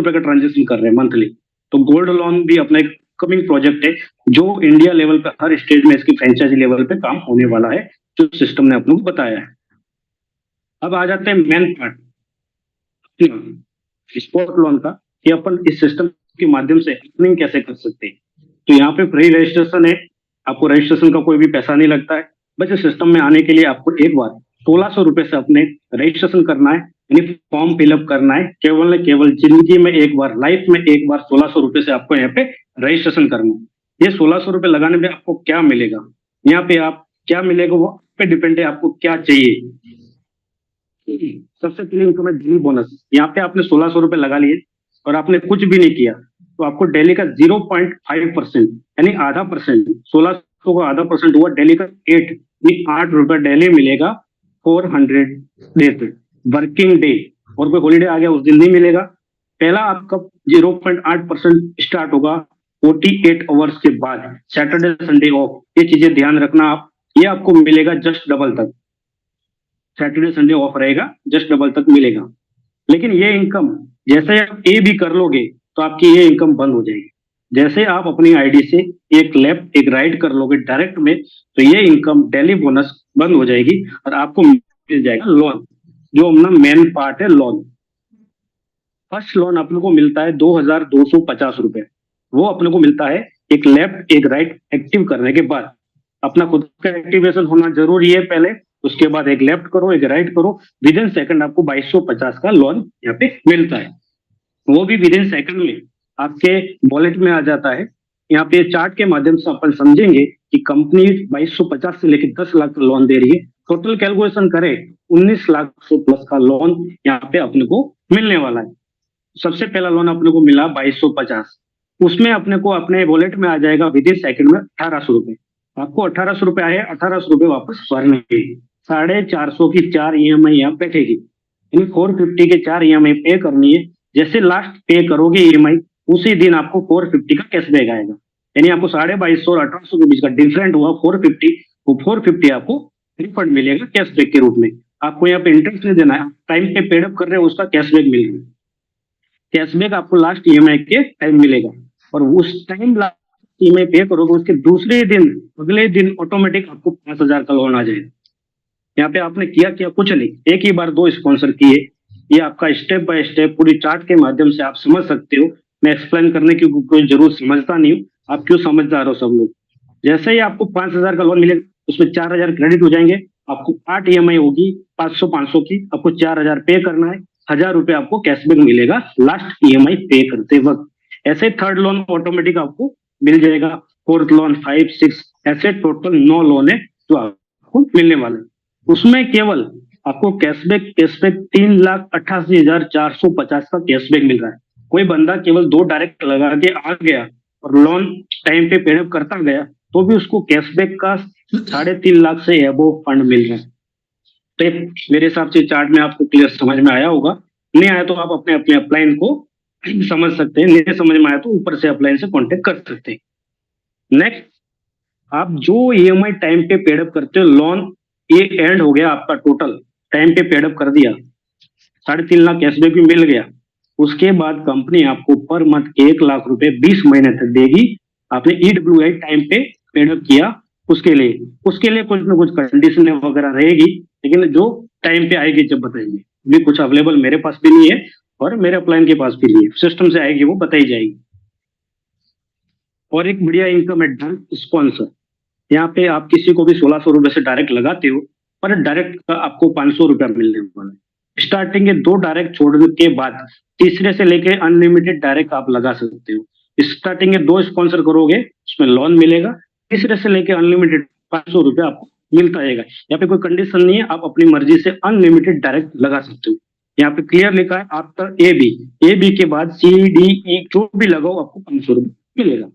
रुपए का ट्रांजेक्शन कर रहे हैं मंथली। तो गोल्ड लोन भी अपना एक कमिंग प्रोजेक्ट है जो इंडिया लेवल पे हर स्टेज में इसकी फ्रेंचाइजी लेवल पे काम होने वाला है, जो सिस्टम ने अपने को बताया है। अब आ जाते हैं मेन पार्ट स्पॉट लोन का, कि अपन इस सिस्टम के माध्यम से अर्निंग कैसे कर सकते हैं। तो यहाँ पे फ्री रजिस्ट्रेशन है, आपको रजिस्ट्रेशन का कोई भी पैसा नहीं लगता है। बस इस सिस्टम में आने के लिए आपको एक बार 1600 रुपए से अपने रजिस्ट्रेशन करना है, यानी फॉर्म फिलअप करना है। केवल न केवल जिंदगी में एक बार, लाइफ में एक बार 1600 रुपए से आपको यहाँ पे रजिस्ट्रेशन करना है। ये 1600 रुपए लगाने में आपको क्या मिलेगा, यहाँ पे आप क्या मिलेगा वो पे डिपेंड है, आपको क्या चाहिए। सबसे पहले इनकम है डेली बोनस। यहाँ पे आपने 1600 रुपए लगा लिए और आपने कुछ भी नहीं किया, तो आपको डेली का 0.5% यानी आधा परसेंट, 1600 का आधा परसेंट हुआ डेली का 8 रुपए डेली मिलेगा 400 डे पे, वर्किंग डे। और कोई हॉलीडे आ गया उस दिन नहीं मिलेगा। पहला आपका 0.8% स्टार्ट होगा 48 आवर्स के बाद, सैटरडे संडे ऑफ। ये चीजें ध्यान रखना आप, ये आपको मिलेगा जस्ट डबल तक। सैटरडे संडे ऑफ रहेगा, जस्ट डबल तक मिलेगा। लेकिन ये इनकम जैसे आप ए भी कर लोगे तो आपकी ये इनकम बंद हो जाएगी। जैसे आप अपनी आईडी से एक लेफ्ट एक राइट कर लोगे डायरेक्ट में, तो ये इनकम डेली बोनस बंद हो जाएगी और आपको मिल जाएगा लोन, जो अपना मेन पार्ट है लोन। फर्स्ट लोन अपने को मिलता है 2250 रुपए। वो अपने को मिलता है एक लेफ्ट एक राइट एक्टिव करने के बाद। अपना खुद का एक्टिवेशन होना जरूरी है पहले, उसके बाद एक लेफ्ट करो एक राइट करो, विद इन सेकंड आपको 2250 का लोन यहाँ पे मिलता है। वो भी विद इन सेकंड में आपके वॉलेट में आ जाता है। यहाँ पे चार्ट के माध्यम से अपन समझेंगे कि कंपनी 2250 से लेकर 10 लाख का लोन दे रही है। टोटल कैलकुलेशन करें 19 लाख से प्लस का लोन यहाँ पे अपने को मिलने वाला है। सबसे पहला लोन अपने को मिला 2250, उसमें अपने को अपने वॉलेट में आ जाएगा विद इन सेकंड में 1800 रुपए। आपको 1800 रुपए आए, 1800 रुपए वापस भरने 450 की 4 ईएमआई यहाँ बैठेगी, यानी 450 के 4 ईएमआई पे करनी है। जैसे लास्ट पे करोगे ईएमआई उसी दिन आपको 450 का कैशबैक आएगा। यानी आपको 2250 और 1800 के बीच का डिफरेंट हुआ 450, वो 450 आपको रिफंड मिलेगा कैशबैक के रूप में। आपको यहाँ पे इंटरेस्ट नहीं देना है, टाइम पे पेडअप कर रहे हो उसका कैशबैक मिलेगा। कैशबैक आपको लास्ट ईएमआई के टाइम मिलेगा, और उस टाइम लास्ट ईएमआई पे करोगे उसके दूसरे दिन अगले दिन ऑटोमेटिक आपको 5000 का लोन आ जाएगा। यहाँ पे आपने किया क्या, कुछ नहीं, एक ही बार 2 स्पॉन्सर किए। ये आपका स्टेप बाय स्टेप पूरी चार्ट के माध्यम से आप समझ सकते हो। मैं एक्सप्लेन करने की कोई जरूरत समझता नहीं हूँ, आप क्यों समझदार हो सब लोग। जैसे ही आपको 5000 का लोन मिलेगा उसमें 4000 क्रेडिट हो जाएंगे, आपको 8 ईएमआई होगी 500 की, आपको 4000 पे करना है, 1000 रुपए आपको कैशबैक मिलेगा लास्ट ईएमआई पे करते वक्त। ऐसे थर्ड लोन ऑटोमेटिक आपको मिल जाएगा, फोर्थ लोन 5, 6, ऐसे टोटल 9 लोन है जो आपको मिलने वाले। उसमें केवल आपको कैशबैक कैशबैक 3,88,450 का कैशबैक मिल रहा है। कोई बंदा केवल 2 डायरेक्ट लगा के आ गया और लोन टाइम पे पेडअप करता गया तो भी उसको कैशबैक का 3.5 लाख से अबोव फंड मिल रहा है। तो मेरे हिसाब से चार्ट में आपको क्लियर समझ में आया होगा। नहीं आया तो आप अपने अपने अपलाइन को समझ सकते हैं, नहीं समझ में आया तो ऊपर से अपलाइन से कांटेक्ट कर सकते हैं। नेक्स्ट, आप जो ईएमआई टाइम पे पेडअप करते हो, लोन ये एंड हो गया आपका, टोटल टाइम पे पेडअप कर दिया, 3.5 लाख कैशबैक भी मिल गया। उसके बाद कंपनी आपको पर मंथ 1 लाख रुपए 20 महीने तक देगी। आपने ईडब्ल्यूआई टाइम पे पेडअप किया उसके लिए कुछ ना कुछ कंडीशन वगैरह रहेगी, लेकिन जो टाइम पे आएगी जब बताएंगे। भी कुछ अवेलेबल मेरे पास भी नहीं है और मेरे अपलाइन के पास भी नहीं है, सिस्टम से आएगी वो बताई जाएगी। और एक बढ़िया इनकम है डायरेक्ट स्पॉन्सर। यहाँ पे आप किसी को भी 1600 रुपए से डायरेक्ट लगाते हो, पर डायरेक्ट का आपको 500 रुपया मिलने वाला है। स्टार्टिंग के 2 डायरेक्ट छोड़ने के बाद तीसरे से लेके अनलिमिटेड डायरेक्ट आप लगा सकते हो। स्टार्टिंग के 2 स्पॉन्सर करोगे उसमें लोन मिलेगा, तीसरे से लेके अनलिमिटेड 500 रुपया आपको मिलता रहेगा। यहाँ पे कोई कंडीशन नहीं है, आप अपनी मर्जी से अनलिमिटेड डायरेक्ट लगा सकते हो। यहाँ पे क्लियर लिखा है आफ्टर ए बी के बाद CDE जो भी लगाओ आपको 500 रुपये मिलेगा।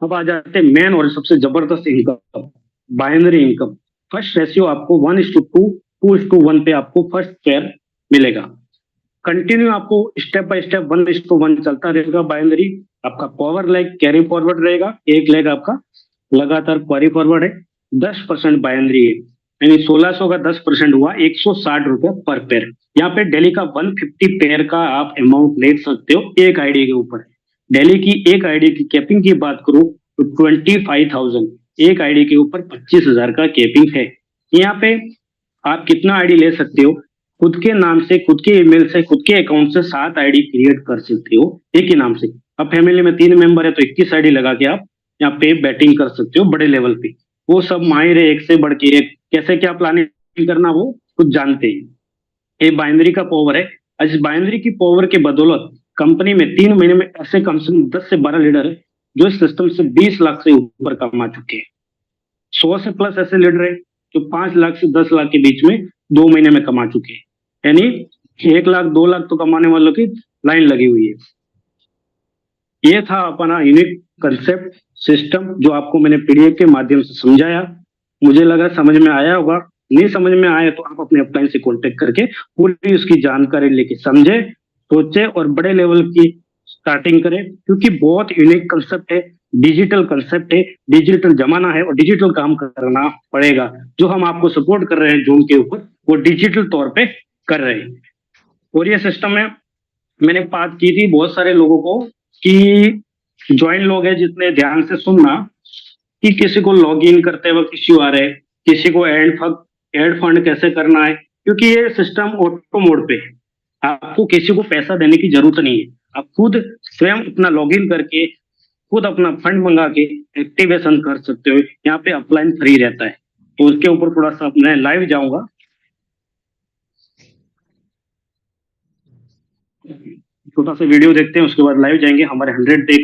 अब आ जाते हैं मेन और सबसे जबरदस्त income, binary income. First ratio आपको 1:2, 2:1 पे आपको फर्स्ट शेयर मिलेगा। कंटिन्यू आपको स्टेप बाय स्टेप 1:1 चलता रहेगा बाइनरी। आपका पावर लेग कैरी फॉरवर्ड रहेगा, एक लेग आपका लगातार क्वेरी फॉरवर्ड है। 10% बाइनरी है। यानी 1600 का 10% हुआ 160 रुपये पर पेयर। यहाँ पे डेली का 150 पेयर का आप अमाउंट ले सकते हो एक आईडी के ऊपर। डेली की एक आईडी की कैपिंग की बात करूं तो 25,000 एक आईडी के ऊपर 25,000 का कैपिंग है। यहाँ पे आप कितना आईडी ले सकते हो, खुद के नाम से, खुद के ईमेल से, खुद के अकाउंट से 7 आईडी क्रिएट कर सकते हो एक ही नाम से। अब फैमिली में 3 मेंबर है तो 21 आईडी लगा के आप यहाँ पे बैटिंग कर सकते हो बड़े लेवल पे। वो सब माहिर है, एक से बढ़ के एक, कैसे क्या प्लानिंग करना वो कुछ जानते हैं। ये बाइनरी का पावर है। इस बाइनरी की पावर के बदौलत कंपनी में 3 महीने में ऐसे कम से कम 10 से 12 लीडर है जो इस सिस्टम से 20 लाख से ऊपर कमा चुके हैं। 100 से प्लस ऐसे लीडर है जो 5 लाख से 10 लाख के बीच में 2 महीने में कमा चुके हैं। यानी 1 लाख 2 लाख तो कमाने वालों की लाइन लगी हुई है। ये था अपना यूनिक कंसेप्ट सिस्टम जो आपको मैंने पीडीएफ के माध्यम से समझाया। मुझे लगा समझ में आया होगा। नहीं समझ में आया तो आप अपने अपलाइन से कांटेक्ट करके पूरी उसकी जानकारी लेके समझे, सोचे और बड़े लेवल की स्टार्टिंग करें, क्योंकि बहुत यूनिक कंसेप्ट है, डिजिटल कंसेप्ट है, डिजिटल जमाना है और डिजिटल काम करना पड़ेगा। जो हम आपको सपोर्ट कर रहे हैं जूम के ऊपर, वो डिजिटल तौर पे कर रहे हैं। और ये सिस्टम में मैंने बात की थी बहुत सारे लोगों को कि ज्वाइन लोग हैं, जितने ध्यान से सुनना कि किसी को लॉग इन करते वक्त इश्यू आ रहे हैं, किसी को एड फंड कैसे करना है, क्योंकि ये सिस्टम ऑटो मोड पे है। आपको किसी को पैसा देने की जरूरत नहीं है। आप खुद स्वयं अपना लॉग इन करके खुद अपना फंड मंगा के एक्टिवेशन कर सकते हो। यहाँ पे अपलाइन फ्री रहता है। तो उसके ऊपर थोड़ा सा मैं लाइव जाऊंगा, छोटा सा वीडियो देखते हैं, उसके बाद लाइव जाएंगे हमारे 100 डे।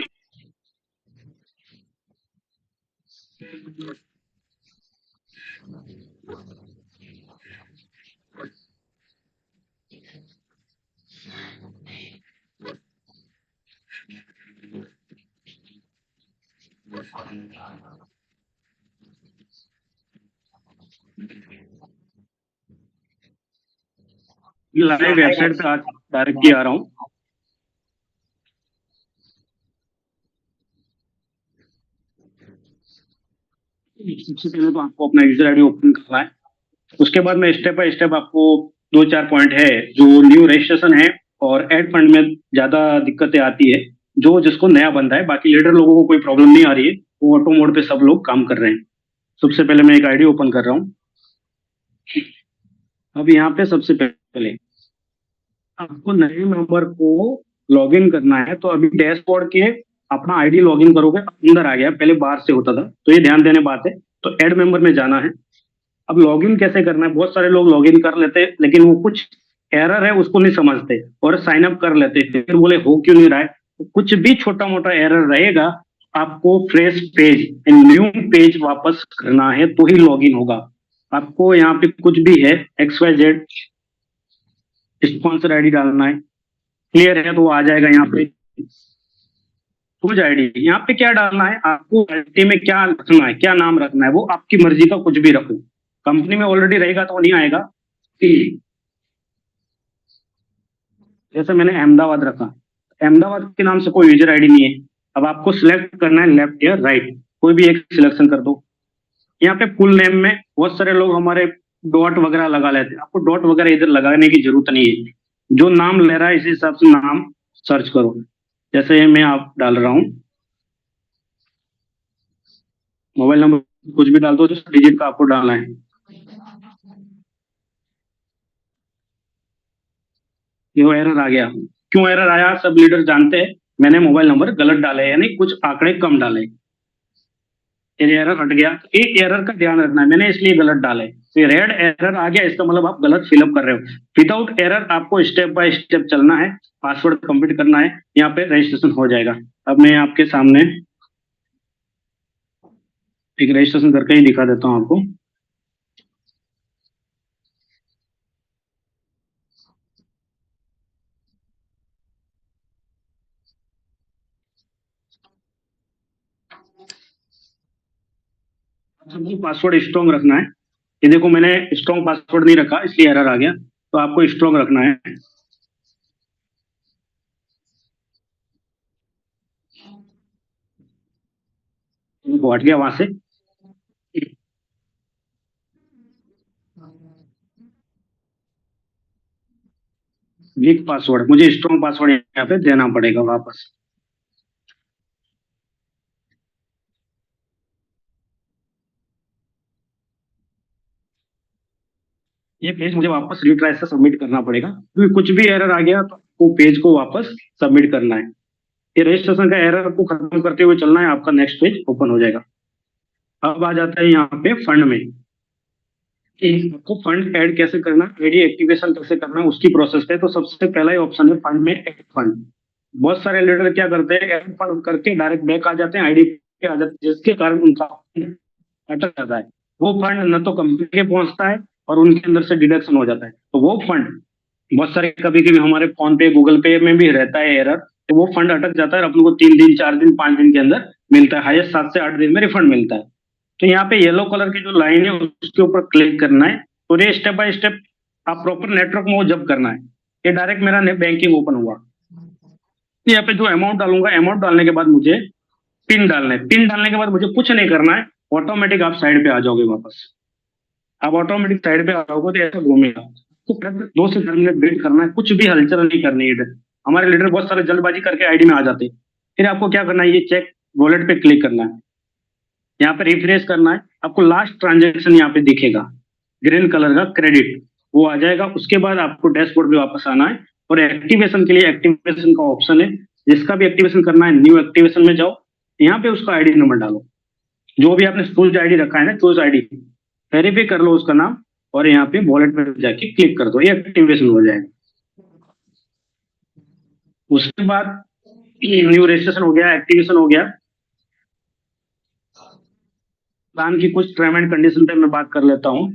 लाइव वेबसाइट पे आज डायरेक्टली आ रहा हूँ। सबसे पहले तो आपको अपना यूजर आईडी ओपन करना है। उसके बाद में स्टेप बाय स्टेप आपको 2-4 पॉइंट है जो न्यू रजिस्ट्रेशन है और एड फंड में ज्यादा दिक्कतें आती है, जो जिसको नया बंदा है। बाकी लीडर लोगों को कोई प्रॉब्लम नहीं आ रही है, वो ऑटो मोड पे सब लोग काम कर रहे हैं। सबसे पहले मैं एक आईडी ओपन कर रहा हूँ। अब यहाँ पे सबसे पहले आपको नए मेंबर को लॉगिन करना है। तो अभी डैशबोर्ड के अपना आईडी लॉगिन करोगे, अंदर आ गया, पहले बाहर से होता था, तो ये ध्यान देने बात है। तो ऐड मेंबर में जाना है। अब लॉगिन कैसे करना है, बहुत सारे लोग लॉगिन कर लेते हैं लेकिन वो कुछ एरर है उसको नहीं समझते और साइन अप कर लेते हैं, फिर बोले हो क्यों नहीं रहा है। तो कुछ भी छोटा मोटा एरर रहेगा, आपको फ्रेश पेज, न्यू पेज वापस करना है तो ही लॉगिन होगा। आपको यहाँ पे कुछ भी है, XYZ स्पॉन्सर आईडी डालना है, क्लियर है तो वो आ जाएगा यहाँ पे। खोज आईडी यहाँ पे क्या डालना है, आपको आईडी में क्या रखना है, क्या नाम रखना है, वो आपकी मर्जी का कुछ भी रखो। कंपनी में ऑलरेडी रहेगा तो वो नहीं आएगा। जैसे मैंने अहमदाबाद रखा, अहमदाबाद के नाम से कोई यूजर आईडी नहीं है। अब आपको सिलेक्ट करना है लेफ्ट या राइट, कोई भी एक सिलेक्शन कर दो। यहाँ पे फुल नेम में बहुत सारे लोग हमारे डॉट वगैरह लगा लेते हैं, आपको डॉट वगैरह इधर लगाने की जरूरत नहीं है। जो नाम ले रहा है इसी हिसाब से नाम सर्च करो। जैसे मैं आप डाल रहा हूँ मोबाइल नंबर, कुछ भी डाल दो, जो डिजिट का आपको डालना है। ये एरर आ गया, क्यों एरर आया सब लीडर जानते हैं। मैंने मोबाइल नंबर गलत डाले, यानी कुछ आंकड़े कम डाले, ये एरर हट गया। तो एक एरर का ध्यान रखना है, मैंने इसलिए गलत डाले। तो ये रेड एरर आ गया, इसका मतलब आप गलत फिलअप कर रहे हो। विदाउट एरर आपको स्टेप बाय स्टेप चलना है, पासवर्ड कंप्लीट करना है, यहाँ पे रजिस्ट्रेशन हो जाएगा। अब मैं आपके सामने एक रजिस्ट्रेशन करके ही दिखा देता हूँ आपको। सबको पासवर्ड स्ट्रॉन्ग रखना है। ये देखो मैंने स्ट्रॉन्ग पासवर्ड नहीं रखा इसलिए एरर आ गया, तो आपको स्ट्रॉन्ग रखना है। वो हट गया वहां से। वीक पासवर्ड, मुझे स्ट्रॉन्ग पासवर्ड यहाँ पे देना पड़ेगा वापस। ये पेज मुझे वापस रिट्राई से सबमिट करना पड़ेगा, क्योंकि कुछ भी एरर आ गया तो वो पेज को वापस सबमिट करना है। ये रजिस्ट्रेशन का एरर को खत्म करते हुए चलना है, आपका नेक्स्ट पेज ओपन हो जाएगा। अब आ जाता है यहाँ पे फंड में, कि आपको फंड ऐड कैसे करना, आईडी एक्टिवेशन कैसे करना, उसकी प्रोसेस है। तो सबसे पहला ही ऑप्शन है फंड में, ऐड फंड। बहुत सारे लीडर क्या करते हैं, ऐड फंड करके डायरेक्ट बैक आ जाते हैं, आईडी पे आ जाते हैं, जिसके कारण उनका अटक जाता है। वो फंड न तो कंपनी के पहुंचता है और उनके अंदर से डिडक्शन हो जाता है। तो वो फंड बहुत सारे, कभी कभी हमारे फोन पे गूगल पे में भी रहता है एरर, तो वो फंड अटक जाता है और अपन को 3 दिन 4 दिन 5 दिन के अंदर मिलता है, हाईएस्ट 7 से 8 दिन में रिफंड मिलता है। तो यहाँ पे येलो कलर की जो लाइन है उसके ऊपर क्लिक करना है, और ये स्टेप बाय स्टेप आप प्रॉपर नेटवर्क में वो जब करना है। ये डायरेक्ट मेरा नेट बैंकिंग ओपन हुआ। तो यहाँ पे जो अमाउंट डालूंगा, अमाउंट डालने के बाद मुझे पिन डालना है, पिन डालने के बाद मुझे कुछ नहीं करना है, ऑटोमेटिक आप साइड पे आ जाओगे वापस। आप ऑटोमेटिक साइड पे आ जाओगे तो ऐसा घूमेगा। तो 2 से 4 मिनट वेट करना है, कुछ भी हलचल नहीं करनी है। हमारे लीडर बहुत सारे जल्दबाजी करके आईडी में आ जाते हैं। फिर आपको क्या करना है, ये चेक वॉलेट पे क्लिक करना है, यहाँ पे रिफ्रेश करना है, आपको लास्ट ट्रांजेक्शन यहाँ पे दिखेगा ग्रीन कलर का क्रेडिट, वो आ जाएगा। उसके बाद आपको डैशबोर्ड पे वापस आना है, और एक्टिवेशन के लिए एक्टिवेशन का ऑप्शन है, जिसका भी एक्टिवेशन करना है न्यू एक्टिवेशन में जाओ, यहाँ पे उसका आईडी नंबर डालो, जो भी आपने चूज आईडी रखा है ना, चूज आईडी वेरीफाई कर लो उसका नाम, और यहाँ पे वॉलेट में जाके क्लिक कर दो, ये एक्टिवेशन हो जाएगा। उसके बाद न्यू रजिस्ट्रेशन हो गया, एक्टिवेशन हो गया। प्लान की कुछ टर्म एंड कंडीशन पे मैं बात कर लेता हूँ।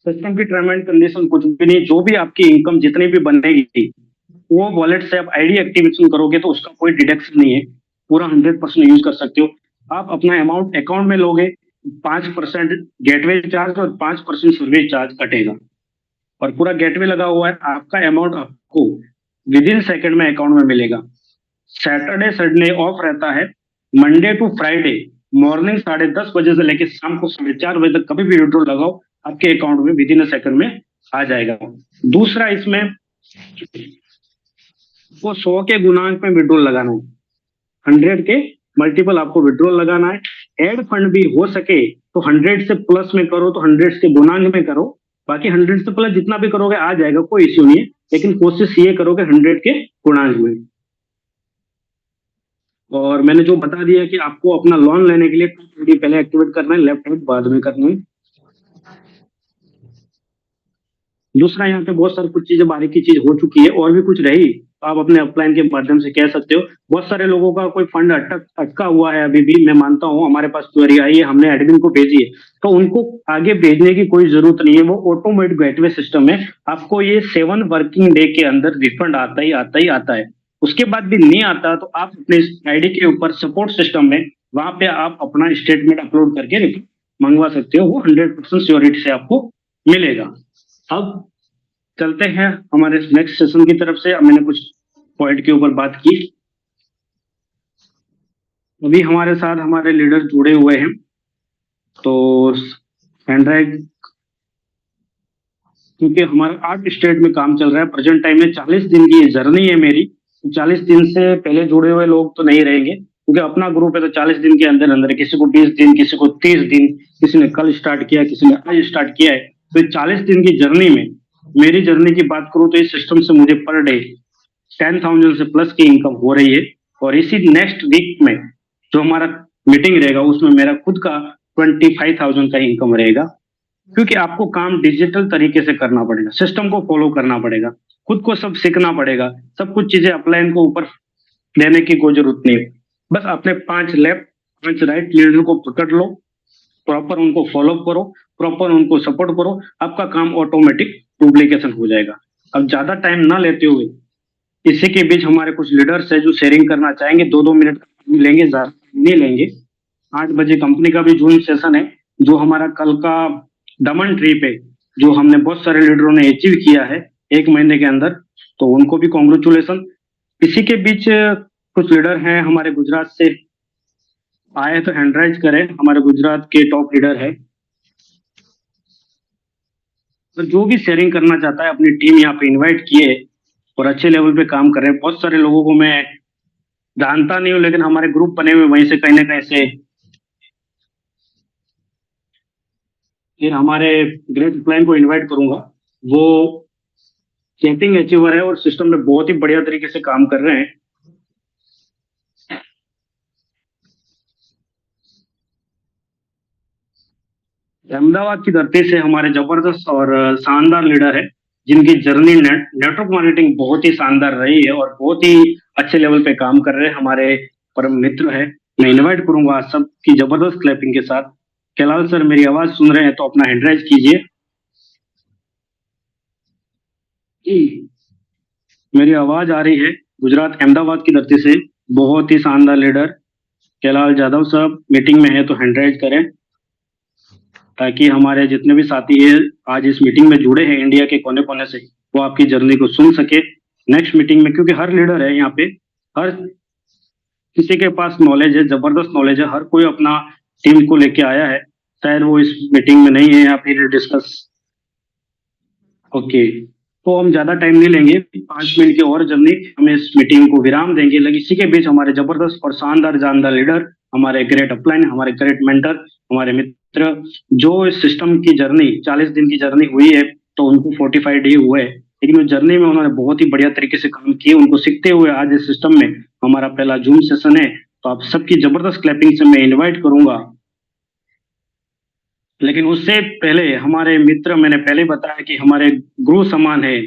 सिस्टम की टर्म एंड कंडीशन कुछ भी नहीं, जो भी आपकी इनकम जितनी भी बनेगी, वो वॉलेट से आप आईडी एक्टिवेशन करोगे तो उसका कोई डिडक्शन नहीं है, पूरा 100% यूज कर सकते हो। आप अपना अमाउंट अकाउंट में लोगे, 5% गेटवे चार्ज और 5% सर्विस चार्ज कटेगा, और पूरा गेटवे लगा हुआ है। आपका अमाउंट आपको विद इन सेकेंड में अकाउंट में मिलेगा। सैटरडे संडे ऑफ रहता है, मंडे टू फ्राइडे मॉर्निंग 10:30 बजे से लेकर शाम को 4:30 बजे तक कभी भी विड्रॉल लगाओ, आपके अकाउंट में विद इन अ सेकंड में आ जाएगा। दूसरा, इसमें वो 100 के गुणांक में विड्रॉल लगाना है, 100 के मल्टीपल आपको विड्रॉल लगाना है। एड फंड भी हो सके तो 100 से प्लस में करो, तो 100 के गुणांक में करो। बाकी 100 से प्लस जितना भी करोगे आ जाएगा, कोई इश्यू नहीं है, लेकिन कोशिश ये करोगे 100 के गुणांक में। और मैंने जो बता दिया कि आपको अपना लोन लेने के लिए पहले एक्टिवेट करना है, लेफ्ट हैंड बाद में करना है। दूसरा, यहाँ पे बहुत सारी कुछ चीजें बारीकी चीज हो चुकी है, और भी कुछ रही तो आप अपने अपलाइन के माध्यम से कह सकते हो। बहुत सारे लोगों का कोई फंड अटका हुआ है अभी भी, मैं मानता हूँ। हमारे पास क्वेरी आई है, हमने एडमिन को भेजी है, तो उनको आगे भेजने की कोई जरूरत नहीं है, वो ऑटोमेटिक गेटवे सिस्टम है। आपको ये 7 वर्किंग डे के अंदर रिफंड आता ही आता ही आता है। उसके बाद भी नहीं आता तो आप अपने आईडी के ऊपर सपोर्ट सिस्टम में, वहां पे आप अपना स्टेटमेंट अपलोड करके रिफंड मंगवा सकते हो, वो 100% श्योरिटी से आपको मिलेगा। अब चलते हैं हमारे नेक्स्ट सेशन की तरफ से। अब मैंने कुछ पॉइंट के ऊपर बात की, अभी हमारे साथ हमारे लीडर जुड़े हुए हैं। तो एंड्रॉइड, क्योंकि हमारा 8 स्टेट में काम चल रहा है प्रेजेंट टाइम में, 40 दिन की जर्नी है मेरी, 40 दिन से पहले जुड़े हुए लोग तो नहीं रहेंगे, क्योंकि अपना ग्रुप है, तो 40 दिन के अंदर अंदर किसी को 20 दिन, किसी को 30 दिन, किसी ने कल स्टार्ट किया, किसी ने आज स्टार्ट किया है। तो 40 दिन की जर्नी में मेरी जर्नी की बात करूं तो इस सिस्टम से मुझे पर डे 10,000 से प्लस की इनकम हो रही है। और इसी नेक्स्ट वीक में जो हमारा मीटिंग रहेगा, उसमें मेरा खुद का 25,000 का इनकम रहेगा, क्योंकि आपको काम डिजिटल तरीके से करना पड़ेगा, सिस्टम को फॉलो करना पड़ेगा, खुद को सब सीखना पड़ेगा, सब कुछ चीजें अपलाइन को ऊपर देने की कोई जरूरत नहीं। बस अपने 5 लेफ्ट 5 राइट लीडर को पकड़ लो, प्रॉपर उनको फॉलो करो, प्रॉपर उनको सपोर्ट करो, आपका काम ऑटोमेटिक डुप्लीकेशन हो जाएगा। अब ज्यादा टाइम ना लेते हुए, इसी के बीच हमारे कुछ लीडर्स है जो शेयरिंग करना चाहेंगे, 2-2 मिनट लेंगे, ज्यादा नहीं लेंगे। 8 बजे कंपनी का भी जून सेशन है, जो हमारा कल का दमन ट्रिप है, जो हमने बहुत सारे लीडरों ने अचीव किया है 1 महीने के अंदर, तो उनको भी कॉन्ग्रेचुलेशन। इसी के बीच कुछ लीडर हैं हमारे गुजरात से आए, तो हैंड राइज करें, हमारे गुजरात के टॉप लीडर है। तो जो भी शेयरिंग करना चाहता है अपनी टीम यहाँ पे इनवाइट किए और अच्छे लेवल पे काम कर रहे हैं। बहुत सारे लोगों को मैं जानता नहीं हूँ, लेकिन हमारे ग्रुप बने हुए वहीं से कहीं ना कहीं से। फिर हमारे ग्रेट प्लान को इनवाइट करूंगा। वो चैटिंग अचीवर है और सिस्टम में बहुत ही बढ़िया तरीके से काम कर रहे हैं। अहमदाबाद की धरती से हमारे जबरदस्त और शानदार लीडर है, जिनकी जर्नी नेटवर्क मार्केटिंग बहुत ही शानदार रही है और बहुत ही अच्छे लेवल पे काम कर रहे हैं। हमारे परम मित्र है। मैं इनवाइट करूंगा सबकी जबरदस्त क्लैपिंग के साथ। कैलाल सर मेरी आवाज सुन रहे हैं तो अपना हैंड राइज कीजिए। जी, मेरी आवाज आ रही है। गुजरात अहमदाबाद की धरती से बहुत ही शानदार लीडर कैलाल जाधव साहब मीटिंग में है तो हैंड राइज करें, ताकि हमारे जितने भी साथी हैं आज इस मीटिंग में जुड़े हैं इंडिया के कोने कोने से, वो आपकी जर्नी को सुन सके नेक्स्ट मीटिंग में। क्योंकि हर लीडर है यहाँ पे, हर किसी के पास नॉलेज है, जबरदस्त नॉलेज है, हर कोई अपना टीम को लेके आया है। शायद वो इस मीटिंग में नहीं है या फिर डिस्कस। ओके, तो हम ज्यादा टाइम नहीं लेंगे, 5 मिनट की और जर्नी हम इस मीटिंग को विराम देंगे। लेकिन इसी के बीच हमारे जबरदस्त और शानदार जानदार लीडर, हमारे ग्रेट अपलाइन, हमारे ग्रेट मेंटर, हमारे मित्र, जो इस सिस्टम की जर्नी 40 दिन की जर्नी हुई है, तो उनको 45 डे हुए, लेकिन उस जर्नी में उन्होंने बहुत ही बढ़िया तरीके से काम किए। उनको सीखते हुए आज इस सिस्टम में हमारा पहला जूम सेशन है। तो आप सबकी जबरदस्त क्लैपिंग से मैं इन्वाइट करूंगा। लेकिन उससे पहले हमारे मित्र, मैंने पहले बताया कि हमारे गुरु समान है,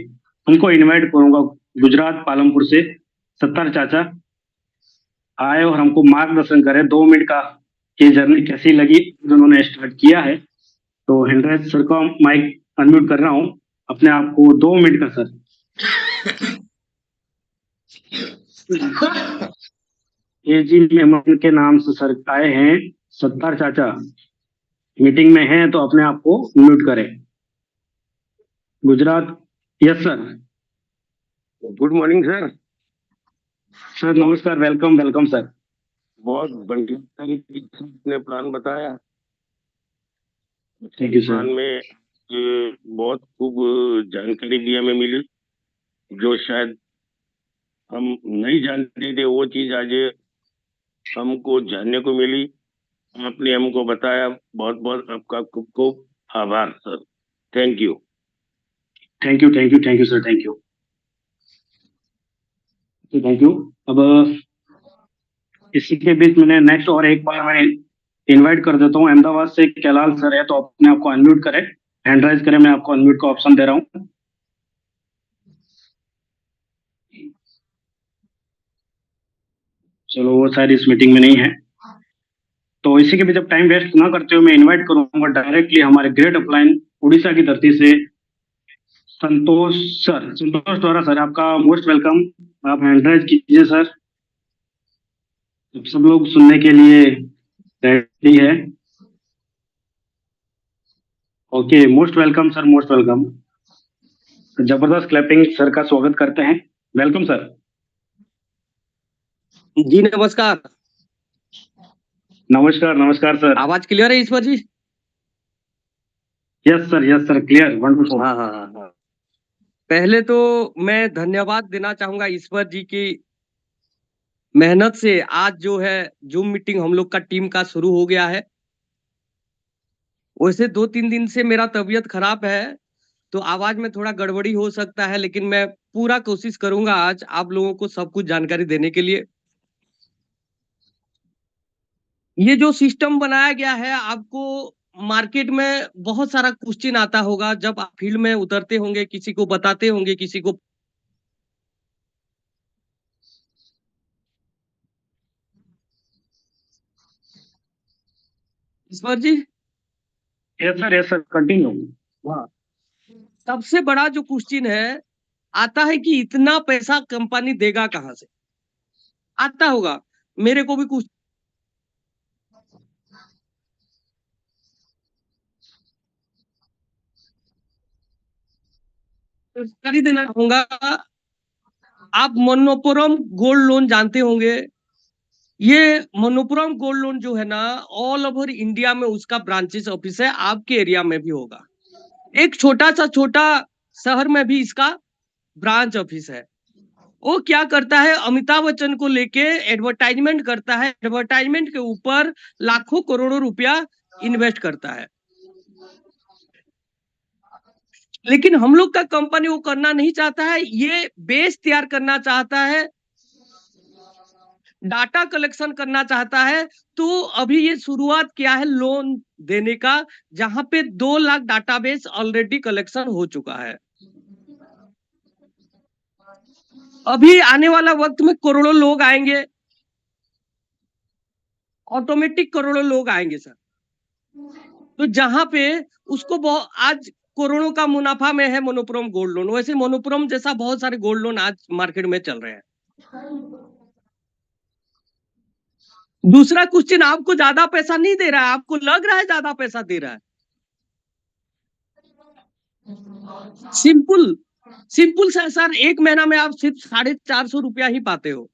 उनको इनवाइट करूंगा। गुजरात पालमपुर से सत्तर चाचा आए और हमको मार्गदर्शन करे 2 मिनट का, ये जर्नी कैसी लगी जो उन्होंने स्टार्ट किया है। तो हेनराज सर को माइक अनम्यूट कर रहा हूँ, अपने आप को 2 मिनट का सर। ये जी मेहमान के नाम से सर आए हैं, सत्तर चाचा मीटिंग में हैं तो अपने आप को म्यूट करें। Gujarat, yes sir. Good morning sir. Sir नमस्कार, वेलकम वेलकम सर। बहुत बढ़िया तरीके से आपने प्लान बताया। Thank you sir. प्लान में बहुत खूब जानकारी भी हमें मिली, जो शायद हम नहीं जानते थे, वो चीज आज हमको जानने को मिली। आपने हमको बताया, बहुत बहुत आपका खूब खूब आभार sir. Thank you. Thank you thank you thank you sir, thank you thank you. अब इसी के बीच मैंने नेक्स्ट और एक बार मैं इनवाइट कर देता हूँ, अहमदाबाद से कैलाल सर है तो अपने आप को अनम्यूट करें, हैंड राइज करें। मैं आपको अनम्यूट का ऑप्शन दे रहा हूँ। चलो, वो शायद इस मीटिंग में नहीं है। तो इसी के बीच अब टाइम वेस्ट ना करते हुए मैं इनवाइट करूंगा डायरेक्टली हमारे ग्रेट अपलाइन उड़ीसा की धरती से संतोष सर। संतोष द्वारा सर आपका मोस्ट वेलकम। आप हैंड राइज कीजिए सर। सब लोग सुनने के लिए रेडी है। Okay, most welcome sir, most welcome. जबरदस्त क्लैपिंग सर का स्वागत करते हैं। Welcome sir. जी नमस्कार। नमस्कार नमस्कार सर। आवाज क्लियर है Ishwar ji? Yes sir clear, wonderful. हाँ हाँ हाँ हाँ। पहले तो मैं धन्यवाद देना चाहूंगा ईश्वर जी की मेहनत से आज जो है जूम मीटिंग हम लोग का टीम का शुरू हो गया है। वैसे 2-3 दिन से मेरा तबीयत खराब है तो आवाज में थोड़ा गड़बड़ी हो सकता है, लेकिन मैं पूरा कोशिश करूंगा आज आप लोगों को सब कुछ जानकारी देने के लिए। ये जो सिस्टम बनाया गया है, आपको मार्केट में बहुत सारा क्वेश्चन आता होगा जब आप फील्ड में उतरते होंगे, किसी को बताते होंगे, किसी को Ishwar ji. Yes sir continue. हाँ, सबसे बड़ा जो क्वेश्चन है आता है कि इतना पैसा कंपनी देगा कहां से? आता होगा, मेरे को भी कुछ जानकारी देना होगा। आप मनोपुरम गोल्ड लोन जानते होंगे। ये मनोपुरम गोल्ड लोन जो है ना, ऑल ओवर इंडिया में उसका ब्रांचेस ऑफिस है, आपके एरिया में भी होगा। एक छोटा शहर में भी इसका ब्रांच ऑफिस है। वो क्या करता है, अमिताभ बच्चन को लेके एडवर्टाइजमेंट करता है, एडवर्टाइजमेंट के ऊपर लाखों करोड़ों रुपया इन्वेस्ट करता है। लेकिन हम लोग का कंपनी वो करना नहीं चाहता है, ये बेस तैयार करना चाहता है, डाटा कलेक्शन करना चाहता है। तो अभी ये शुरुआत किया है लोन देने का, जहां पे 2 लाख डाटाबेस ऑलरेडी कलेक्शन हो चुका है। अभी आने वाला वक्त में करोड़ों लोग आएंगे, ऑटोमेटिक करोड़ों लोग आएंगे सर। तो जहां पे उसको बहुत आज करोड़ों का मुनाफा में है मोनोप्रोम गोल्ड लोन, वैसे मोनोप्रोम जैसा बहुत सारे गोल्ड लोन आज मार्केट में चल रहे हैं। दूसरा क्वेश्चन, आपको ज्यादा पैसा नहीं दे रहा है, आपको लग रहा है ज्यादा पैसा दे रहा है। सिंपल सिंपल सा सर, 1 महीना में आप सिर्फ 450 रुपया ही पाते हो।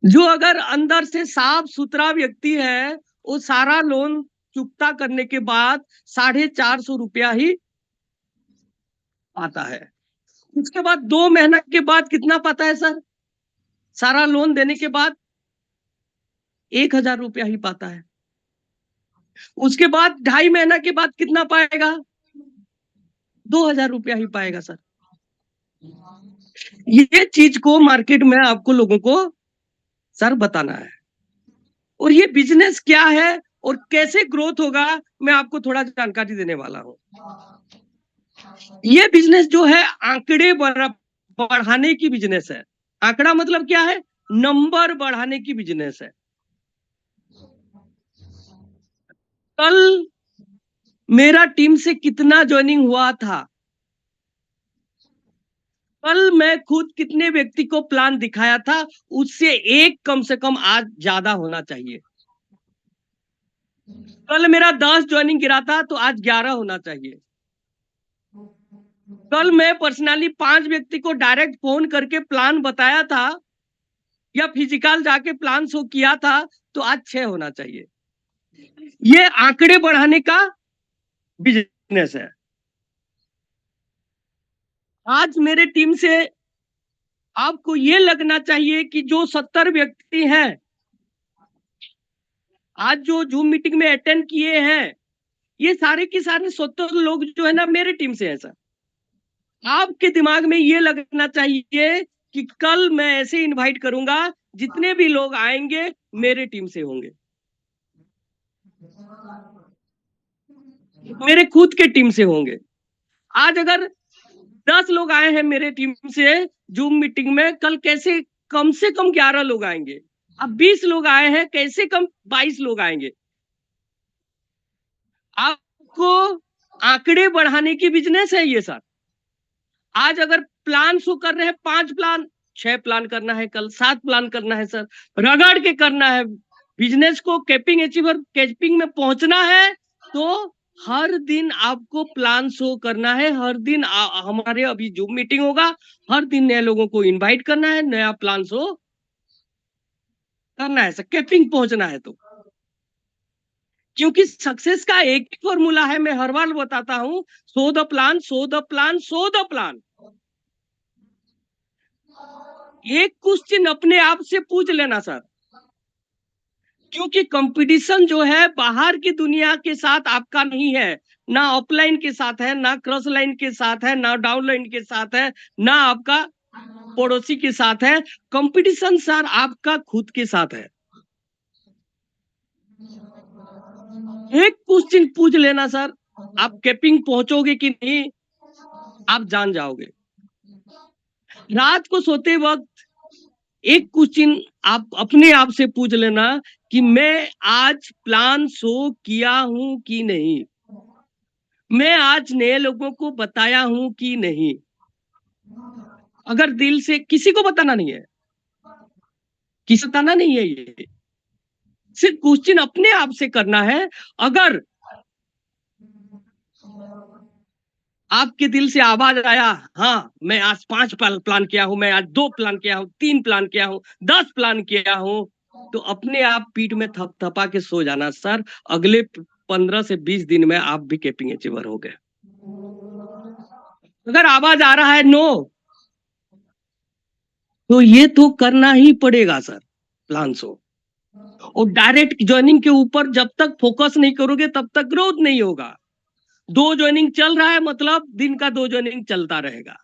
जो अगर अंदर से साफ सुथरा व्यक्ति है, वो सारा लोन चुकता करने के बाद 450 रुपया ही पाता है। उसके बाद 2 महीना के बाद कितना पाता है सर? सारा लोन देने के बाद 1000 रुपया ही पाता है। उसके बाद 2.5 महीना के बाद कितना पाएगा? 2000 रुपया ही पाएगा सर। ये चीज को मार्केट में आपको लोगों को सर बताना है। और ये बिजनेस क्या है और कैसे ग्रोथ होगा, मैं आपको थोड़ा जानकारी देने वाला हूँ। ये बिजनेस जो है आंकड़े बढ़ाने की बिजनेस है। आंकड़ा मतलब क्या है? नंबर बढ़ाने की बिजनेस है। कल मेरा टीम से कितना ज्वाइनिंग हुआ था, कल मैं खुद कितने व्यक्ति को प्लान दिखाया था, उससे एक कम से कम आज ज्यादा होना चाहिए। कल मेरा 10 ज्वाइनिंग गिरा था तो आज 11 होना चाहिए। कल मैं पर्सनली 5 व्यक्ति को डायरेक्ट फोन करके प्लान बताया था या फिजिकल जाके प्लान शो किया था तो आज 6 होना चाहिए। ये आंकड़े बढ़ाने का बिजनेस है। आज मेरे टीम से आपको ये लगना चाहिए कि जो 70 व्यक्ति हैं आज जो जूम मीटिंग में अटेंड किए हैं, ये सारे के सारे 70 लोग जो है ना मेरे टीम से है सर। आपके दिमाग में ये लगना चाहिए कि कल मैं ऐसे इनवाइट करूंगा, जितने भी लोग आएंगे मेरे टीम से होंगे, मेरे खुद के टीम से होंगे। आज अगर 10 लोग आए हैं मेरे टीम से जूम मीटिंग में, कल कैसे कम से कम 11 लोग आएंगे। अब 20 लोग आए हैं, कैसे कम 22 लोग आएंगे। आपको आंकड़े बढ़ाने की बिजनेस है ये सर। आज अगर प्लान शो कर रहे हैं 5 प्लान, 6 प्लान करना है, कल 7 प्लान करना है सर, रगड़ के करना है। बिजनेस को कैपिंग में पहुंचना है तो हर दिन आपको प्लान शो करना है। हर दिन हमारे अभी जूम मीटिंग होगा, हर दिन नए लोगों को इनवाइट करना है, नया प्लान शो करना है सर, कैपिंग पहुंचना है। तो क्योंकि सक्सेस का एक ही फॉर्मूला है, मैं हर बार बताता हूं, so the plan, so the plan, so the plan. एक क्वेश्चन अपने आप से पूछ लेना सर, क्योंकि कंपटीशन जो है बाहर की दुनिया के साथ आपका नहीं है, ना ऑफलाइन के साथ है, ना क्रॉस लाइन के साथ है, ना डाउनलाइन के साथ है, ना आपका पड़ोसी के साथ है। कंपटीशन सर आपका खुद के साथ है। एक क्वेश्चन पूछ लेना सर, आप कैपिंग पहुंचोगे कि नहीं आप जान जाओगे। रात को सोते वक्त एक क्वेश्चन आप अपने आप से पूछ लेना कि मैं आज प्लान शो किया हूं कि नहीं, मैं आज नए लोगों को बताया हूं कि नहीं। अगर दिल से, किसी को बताना नहीं है, किसी बताना नहीं है, ये सिर्फ क्वेश्चन अपने आप से करना है। अगर आपके दिल से आवाज आया, हाँ मैं आज 5 प्लान किया हूं, मैं आज 2 प्लान किया हूं, 3 प्लान किया हूं, 10 प्लान किया हूं, तो अपने आप पीठ में थपथपा के सो जाना सर। अगले 15 से 20 दिन में आप भी कैपिंग अचीवर हो गए। अगर आवाज आ रहा है नो, तो ये तो करना ही पड़ेगा सर प्लान शो। और डायरेक्ट ज्वाइनिंग के ऊपर जब तक फोकस नहीं करोगे तब तक ग्रोथ नहीं होगा। 2 ज्वाइनिंग चल रहा है मतलब दिन का 2 ज्वाइनिंग चलता रहेगा।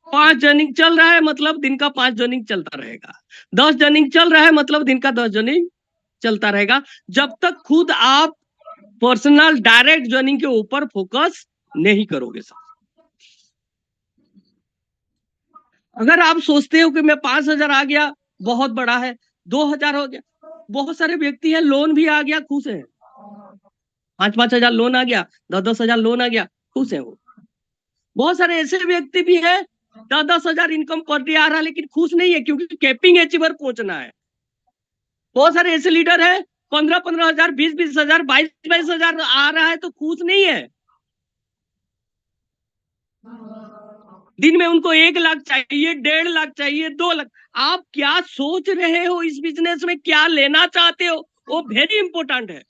5 ज्वाइनिंग चल रहा है मतलब दिन का 5 ज्वाइनिंग चलता रहेगा। 10 ज्वाइनिंग चल रहा है मतलब दिन का 10 ज्वाइनिंग चलता रहेगा, जब तक खुद आप पर्सनल डायरेक्ट ज्वाइनिंग के ऊपर फोकस नहीं करोगे सर। अगर आप सोचते हो कि मैं 5,000 आ गया बहुत बड़ा है, 2,000 हो गया, बहुत सारे व्यक्ति हैं लोन भी आ गया खुश है, 5-5 हजार लोन आ गया, 10-10 हजार लोन आ गया, खुश है वो। बहुत सारे ऐसे व्यक्ति भी हैं 10-10 हजार इनकम पर डे आ रहा है लेकिन खुश नहीं है क्योंकि कैपिंग अचीवर पहुंचना है। बहुत सारे ऐसे लीडर हैं 15-15 हजार, 20-20 हजार, 22-22 हजार आ रहा है तो खुश नहीं है। दिन में उनको 1 लाख चाहिए, 1.5 लाख चाहिए, 2 लाख। आप क्या सोच रहे हो इस बिजनेस में, क्या लेना चाहते हो, वो वेरी इंपॉर्टेंट है।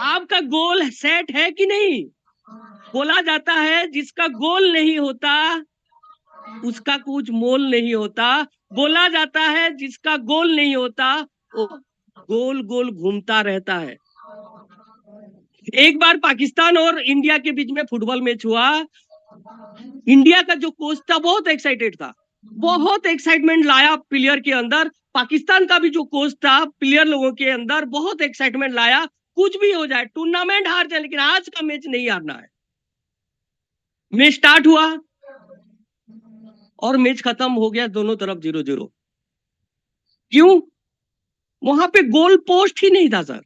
आपका गोल सेट है कि नहीं? बोला जाता है जिसका गोल नहीं होता उसका कुछ मोल नहीं होता। बोला जाता है जिसका गोल नहीं होता वो गोल गोल घूमता रहता है। एक बार पाकिस्तान और इंडिया के बीच में फुटबॉल मैच हुआ। इंडिया का जो कोच था बहुत एक्साइटेड था, बहुत एक्साइटमेंट लाया प्लेयर के अंदर। पाकिस्तान का भी जो कोच था प्लेयर लोगों के अंदर बहुत एक्साइटमेंट लाया, कुछ भी हो जाए, टूर्नामेंट हार जाए लेकिन आज का मैच नहीं हारना है। मैच स्टार्ट हुआ और मैच खत्म हो गया दोनों तरफ 0-0। क्यों? वहां पे गोल पोस्ट ही नहीं था सर,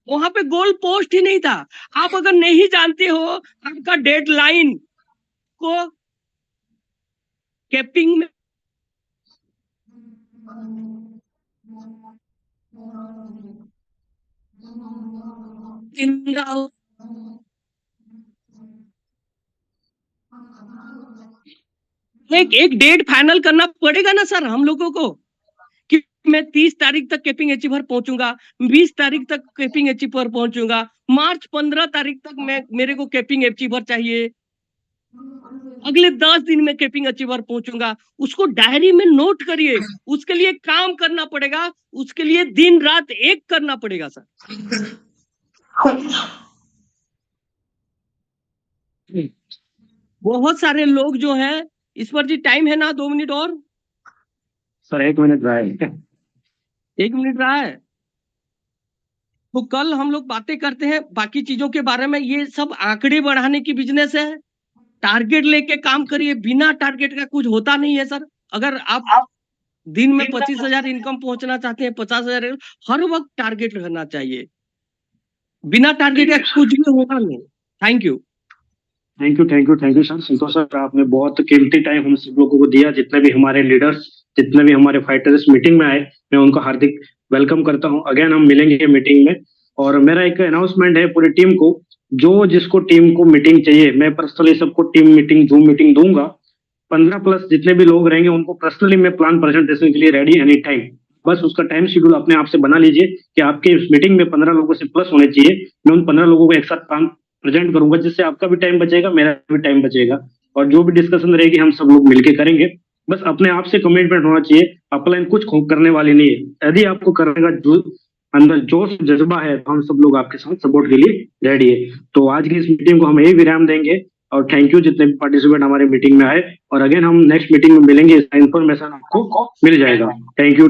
वहां पे गोल पोस्ट ही नहीं था। आप अगर नहीं जानते हो आपका डेडलाइन को कैपिंग में एक डेट फाइनल करना पड़ेगा ना सर हम लोगों को कि मैं 30 तारीख तक कैपिंग अचीवर पहुंचूंगा, 20 तारीख तक कैपिंग अचीवर पहुंचूंगा, मार्च 15 तारीख तक मैं मेरे को कैपिंग अचीवर चाहिए, अगले 10 दिन में कैपिंग अचीवर पहुंचूंगा। उसको डायरी में नोट करिए, उसके लिए काम करना पड़ेगा, उसके लिए दिन रात एक करना पड़ेगा सर। बहुत सारे लोग जो है इस पर जी टाइम है ना 2 मिनट और सर 1 मिनट रहा है। 1 मिनट रहा है तो कल हम लोग बातें करते हैं बाकी चीजों के बारे में। ये सब आंकड़े बढ़ाने की बिजनेस है, टारगेट लेके काम करिए, बिना टारगेट का कुछ होता नहीं है सर। अगर आप दिन में 25,000 इनकम पहुंचना चाहते हैं, 50,000, हर वक्त टारगेट रहना चाहिए, बिना टारगेट का कुछ भी होगा नहीं। Thank you sir. Santosh sir, आपने बहुत कीमती टाइम हम सब लोगों को दिया। जितने भी हमारे लीडर्स, जितने भी हमारे फाइटर्स मीटिंग में आए, मैं उनको हार्दिक वेलकम करता हूं। अगेन हम मिलेंगे मीटिंग में। और मेरा एक अनाउंसमेंट है पूरी टीम को, जो जिसको टीम को मीटिंग चाहिए, मैं पर्सनली सबको टीम मीटिंग, जूम मीटिंग दूंगा। 15+ जितने भी लोग रहेंगे उनको पर्सनली मैं प्लान प्रेजेंटेशन के लिए रेडी एनी टाइम। बस उसका टाइम शेड्यूल अपने आप से बना लीजिए कि आपके इस मीटिंग में 15 लोगों से प्लस होने चाहिए। मैं उन 15 लोगों को एक साथ प्लान प्रेजेंट करूंगा, जिससे आपका भी टाइम बचेगा, मेरा भी टाइम बचेगा, और जो भी डिस्कशन रहेगी हम सब लोग मिलके करेंगे। बस अपने आप से कमिटमेंट होना चाहिए, अपलाइन कुछ करने वाली नहीं है। यदि आपको करने का जो अंदर जोश जज्बा है तो हम सब लोग आपके साथ सपोर्ट के लिए रेडी है। तो आज की इस मीटिंग को हम यही विराम देंगे, और थैंक यू जितने भी पार्टिसिपेंट हमारे मीटिंग में आए। और अगेन हम नेक्स्ट मीटिंग में मिलेंगे, इसका इन्फॉर्मेशन आपको मिल जाएगा। Thank you.